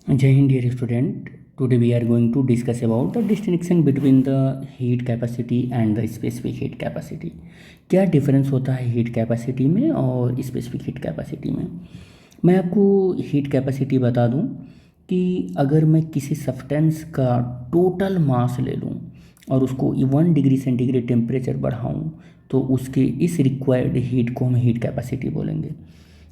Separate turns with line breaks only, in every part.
Jai Hind, dear student. Today we are going to discuss about the distinction between the heat capacity and the specific heat capacity. क्या difference होता है heat capacity में और specific heat capacity में। मैं आपको heat capacity बता दूं कि अगर मैं किसी सब्सटेंस का टोटल मास ले लूं और उसको 1 डिग्री सेंटीग्रेड टेम्परेचर बढ़ाऊं तो उसके इस रिक्वायर्ड हीट को हम हीट कैपेसिटी बोलेंगे।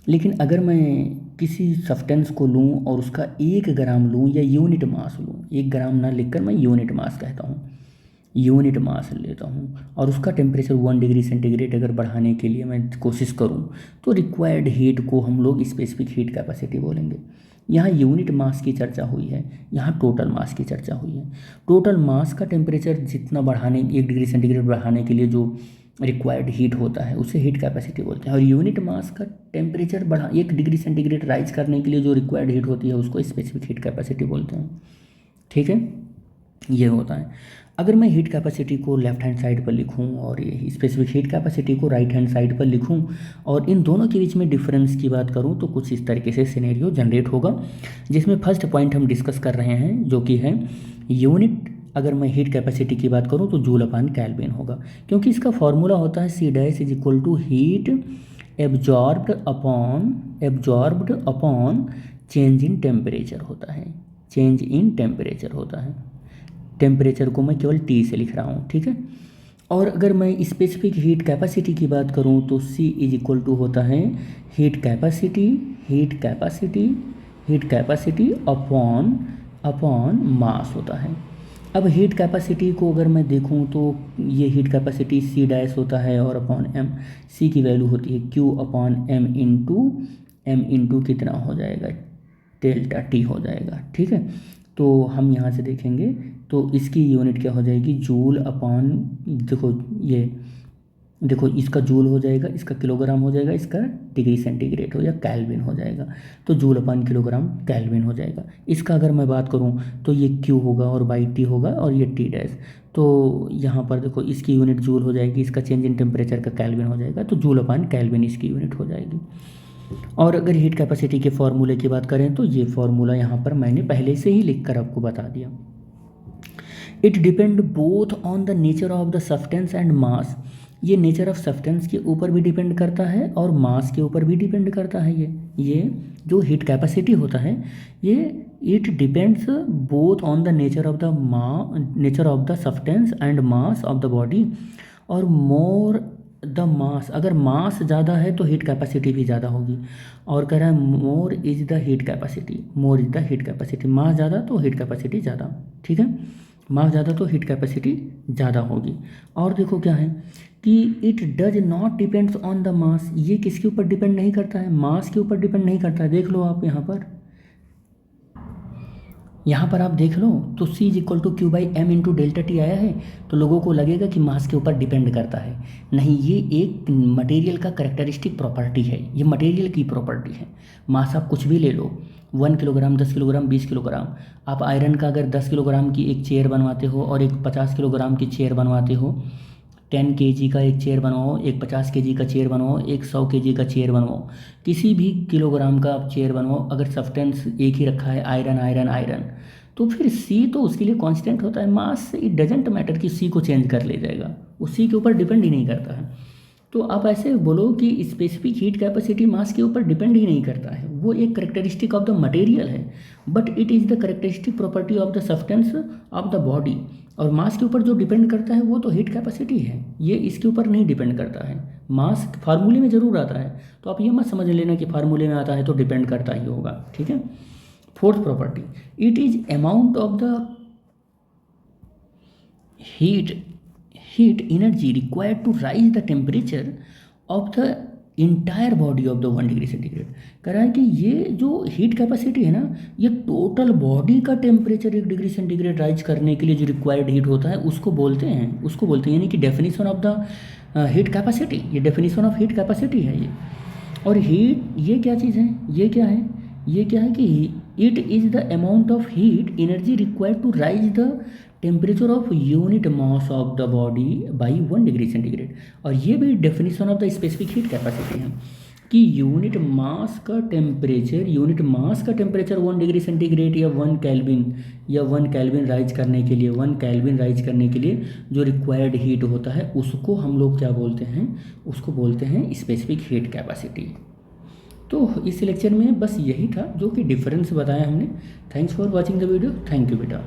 लेकिन अगर मैं किसी सब्सटेंस को लूं और उसका 1 ग्राम लूं या यूनिट मास लूं, 1 ग्राम ना लिखकर मैं यूनिट मास कहता हूँ, यूनिट मास लेता हूँ और उसका टेम्परेचर 1 डिग्री सेंटीग्रेड अगर बढ़ाने के लिए मैं कोशिश करूँ तो रिक्वायर्ड हीट को हम लोग स्पेसिफिक हीट कैपेसिटी बोलेंगे। यहाँ यूनिट मास की चर्चा हुई है, यहाँ टोटल मास की चर्चा हुई है। टोटल मास का टेम्परेचर जितना बढ़ाने 1 डिग्री सेंटीग्रेड बढ़ाने के लिए जो रिक्वायर्ड हीट होता है उसे हीट कैपेसिटी बोलते हैं। और यूनिट मास का टेम्परेचर 1 डिग्री सेंटीग्रेड राइज करने के लिए जो रिक्वायर्ड हीट होती है उसको स्पेसिफिक हीट कैपेसिटी बोलते हैं। ठीक है, ये होता है। अगर मैं हीट कैपेसिटी को लेफ्ट हैंड साइड पर लिखूं और ये स्पेसिफिक हीट कैपेसिटी को राइट हैंड साइड पर लिखूं और इन दोनों के बीच में डिफरेंस की बात करूं तो कुछ इस तरीके से सिनेरियो जनरेट होगा, जिसमें फर्स्ट पॉइंट हम डिस्कस कर रहे हैं जो कि है यूनिट। अगर मैं हीट कैपेसिटी की बात करूं तो जूल अपान केल्विन होगा, क्योंकि इसका फॉर्मूला होता है C dash is equal to heat absorbed upon change in temperature होता है। चेंज इन टेम्परेचर होता है। टेम्परेचर को मैं केवल टी से लिख रहा हूँ, ठीक है। और अगर मैं स्पेसिफिक हीट कैपेसिटी की बात करूँ तो सी इज इक्वल टू होता है हीट कैपेसिटी अपॉन मास होता है। अब हीट कैपेसिटी को अगर मैं देखूं तो ये हीट कैपेसिटी सी डैश होता है और अपॉन एम, सी की वैल्यू होती है क्यू अपॉन एम इंटू कितना हो जाएगा, डेल्टा टी हो जाएगा। ठीक है, तो हम यहाँ से देखेंगे तो इसकी यूनिट क्या हो जाएगी, जूल अपॉन, देखो इसका जूल हो जाएगा, इसका किलोग्राम हो जाएगा, इसका डिग्री सेंटीग्रेड हो या केल्विन हो जाएगा, तो जूल अपॉन किलोग्राम केल्विन हो जाएगा। इसका अगर मैं बात करूं तो ये क्यू होगा और बाई टी होगा और ये टी डैश, तो यहाँ पर देखो इसकी यूनिट जूल हो जाएगी, इसका चेंज इन टेम्परेचर का केल्विन हो जाएगा, तो जूल अपॉन केल्विन इसकी यूनिट हो जाएगी। और अगर हीट कैपेसिटी के फॉर्मूले की बात करें तो ये फॉर्मूला यहाँ पर मैंने पहले से ही लिख कर आपको बता दिया। It depend both on the nature of the substance and mass. ये नेचर ऑफ सब्सटेंस के ऊपर भी डिपेंड करता है और मास के ऊपर भी डिपेंड करता है। ये जो हीट कैपेसिटी होता है ये it depends both on the nature of the substance and mass of the body. और मोर द मास, अगर मास ज़्यादा है तो हीट कैपेसिटी भी ज़्यादा होगी। और कह रहा है more is the heat capacity, mass ज़्यादा तो हीट कैपेसिटी ज़्यादा। ठीक है, मास ज़्यादा तो हीट कैपेसिटी ज़्यादा होगी। और देखो क्या है कि it does not depends on the mass, ये किसके ऊपर डिपेंड नहीं करता है, मास के ऊपर डिपेंड नहीं करता है। देख लो आप यहाँ पर आप देख लो तो C is equal to Q by M into delta T आया है, तो लोगों को लगेगा कि मास के ऊपर डिपेंड करता है। नहीं, ये एक मटेरियल का करेक्टरिस्टिक प्रॉपर्टी है, ये मटेरियल की प्रॉपर्टी है। मास आप कुछ भी ले लो, 1 किलोग्राम, 10 किलोग्राम, 20 किलोग्राम। आप आयरन का अगर 10 किलोग्राम की एक चेयर बनवाते हो और एक 50 किलोग्राम की चेयर बनवाते हो, 10 केजी का एक चेयर बनवाओ, एक 50 केजी का चेयर बनवाओ, एक 100 केजी का चेयर बनवाओ, किसी भी किलोग्राम का आप चेयर बनवाओ, अगर सब्सटेंस एक ही रखा है आयरन, तो फिर सी तो उसके लिए कांस्टेंट होता है। मास इट डजेंट मैटर कि सी को चेंज कर ले जाएगा, वो सी के ऊपर डिपेंड ही नहीं करता है। तो आप ऐसे बोलो कि स्पेसिफिक हीट कैपेसिटी मास के ऊपर डिपेंड ही नहीं करता है, वो एक करेक्टरिस्टिक ऑफ द मटेरियल है, but it is the characteristic property of the substance of the body. और मास के ऊपर जो डिपेंड करता है वो तो हीट कैपेसिटी है, ये इसके ऊपर नहीं डिपेंड करता है। मास फार्मूले में ज़रूर आता है, तो आप ये मत समझ लेना कि फार्मूले में आता है तो डिपेंड करता ही होगा। ठीक है, fourth property, it is amount of the heat energy required to raise the temperature of the entire body of the 1 degree centigrade. कह रहा है कि ये जो हीट कैपेसिटी है ना, ये टोटल बॉडी का टेम्परेचर 1 डिग्री सेंटीग्रेड राइज करने के लिए जो रिक्वायर्ड हीट होता है उसको बोलते हैं यानी कि definition of the heat capacity, ये डेफिनेशन ऑफ हीट कैपेसिटी है ये। और हीट ये क्या चीज़ है, ये क्या है कि it is the amount of heat energy required to raise the temperature of unit mass of the body by 1 degree centigrade. और ये भी definition of the specific heat capacity है। कि यूनिट मास का टेम्परेचर 1 डिग्री सेंटीग्रेड या 1 kelvin rise करने के लिए 1 केल्विन राइज करने के लिए जो रिक्वायर्ड हीट होता है उसको हम लोग क्या बोलते हैं, उसको बोलते हैं स्पेसिफिक हीट कैपेसिटी। तो इस लेक्चर में बस यही था जो कि डिफरेंस बताया हमने। Thanks for watching the video. Thank you बेटा।